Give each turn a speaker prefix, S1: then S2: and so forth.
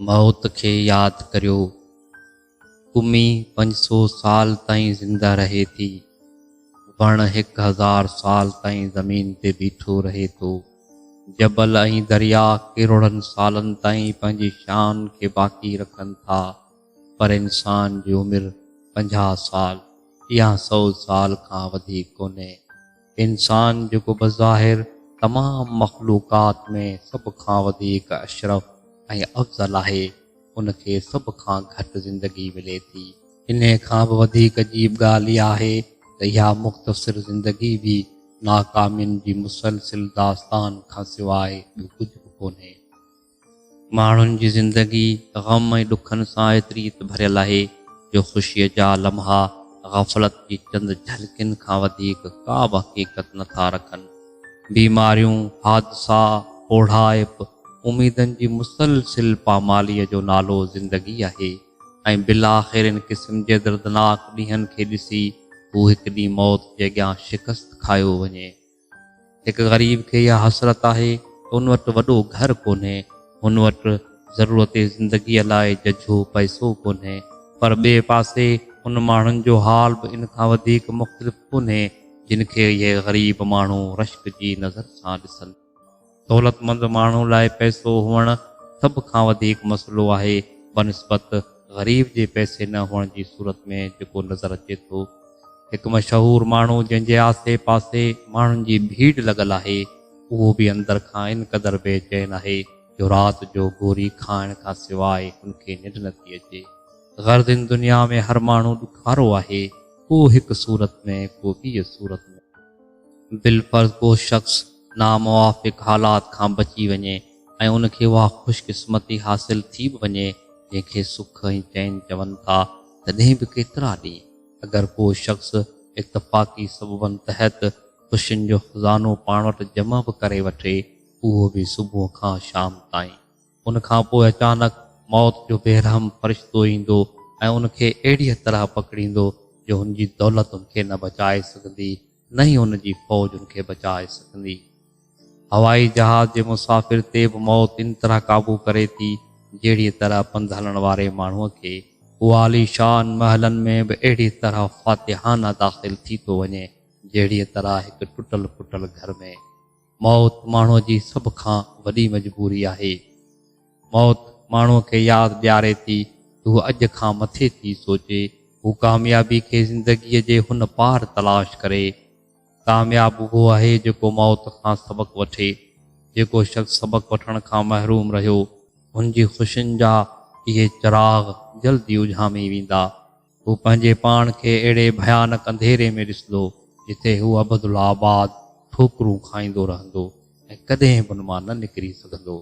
S1: मौत खे याद करियो। कुमी 500 साल ताईं ज़िंदा रहे थी। वण 1000 साल ताईं ज़मीन ते बीठो रहे थो। जबल ऐं दरिया करोड़नि सालनि ताईं पंहिंजी शान खे बाक़ी रखनि था, पर इंसान जी उमिरि 50 साल या 100 साल खां वधीक कोन्हे। इंसान जेको बज़ाहिर तमाम मख़लूक़ात में सभ खां वधीक अशरफ ऐं अफ़ज़ल आहे, उनखे सभ खां घटि ज़िंदगी मिले थी। इन खां बि वधीक अजीब ॻाल्हि इहा आहे त इहा मुख़्तसिर ज़िंदगी बि नाकामियुनि जी मुसलसिल दास्तान खां सवाइ ॿियो कुझु बि कोन्हे। माण्हुनि जी ज़िंदगी ग़म ऐं ॾुखनि सां एतिरी त भरियल आहे जो ख़ुशीअ जा लम्हा ग़फ़लत जी चंद झलकियुनि खां वधीक का बि हक़ीक़त नथा रखनि। बीमारियूं, हादसा, ओढ़ाइप, उमीदनि जी मुसलसिल पामालीअ जो नालो ज़िंदगी आहे। ऐं बिलाख़िर इन क़िस्म जे दर्दनाक ॾींहंनि खे ॾिसी हू हिकु ॾींहुं मौत जे अॻियां शिकस्त खायो वञे। हिकु ग़रीब खे इहा हसरत आहे त हुन वटि वॾो घरु कोन्हे, हुन वटि ज़रूरत ज़िंदगीअ लाइ जझो पैसो कोन्हे, पर ॿिए पासे उन माण्हुनि जो हाल बि इन खां वधीक मुख़्तलिफ़ कोन्हे जिन खे इहे ग़रीब माण्हू रश्क जी नज़र सां ॾिसनि। दौलतमंद माण्हू लाइ पैसो हुअणु सभ खां वधीक मसइलो आहे बनिस्बत ग़रीब जे पैसे न हुअण जी सूरत में जेको नज़र अचे थो। हिकु मशहूरु माण्हू जंहिंजे आसे पासे माण्हुनि जी भीड़ लॻल आहे, उहो बि अंदरि खां इन क़दुरु बेचैन आहे जो राति जो गोरी खाइण खां सवाइ हुनखे निंड नथी अचे। ग़र्ज़िन दुनिया में हर माण्हू ॾुखारो आहे, को हिकु सूरत में, को ॿी सूरत में। बिलफ़र्ज़ को शख़्स नामुवाफ़िक़ हालात खां बची वञे ऐं उनखे उहा ख़ुशकिस्मती हासिल थी बि वञे जंहिंखे सुख ऐं चैन चवनि था, तॾहिं बि केतिरा ॾींहं अगरि को शख़्स इत्तफ़ाक़ी सबबनि तहत ख़ुशियुनि जो ख़ज़ानो पाण वटि जमा बि करे वठे, उहो बि सुबुह खां शाम ताईं। उनखां पोइ अचानक मौत जो बेरहम फ़रिश्तो ईंदो ऐं उनखे अहिड़ीअ तरह पकड़ींदो जो हुनजी दौलत उनखे न बचाए सघंदी, न ई हुनजी फ़ौज उनखे बचाए सघंदी। हवाई जहाज़ जे मुसाफ़िर ते बि मौत इन तरह क़ाबू करे थी जहिड़ीअ तरह पंधु हलण वारे माण्हूअ खे उहा आलीशान महलनि में बि अहिड़ी तरह फ़ातिहाना दाख़िल थी थो वञे जहिड़ीअ तरह हिकु टुटल फुटल घर में। मौत माण्हूअ जी सभ खां वॾी मजबूरी आहे। मौत माण्हूअ खे यादि ॾियारे थी त हू अॼु खां मथे थी सोचे, हू कामयाबी खे ज़िंदगीअ जे हुन पार तलाश करे। कामयाब उहो आहे जेको मौत खां सबक़ वठे। जेको शख़्स सबक़ वठण खां महरूम रहियो, हुनजी ख़ुशियुनि जा इहे चिराग जल्दी उझामी वेंदा। हू पंहिंजे पाण खे अहिड़े भयानक अंधेरे में ॾिसंदो जिथे हू अबदुल आबाद ठोकरूं खाईंदो रहंदो ऐं कॾहिं बि हुन मां न निकिरी सघंदो।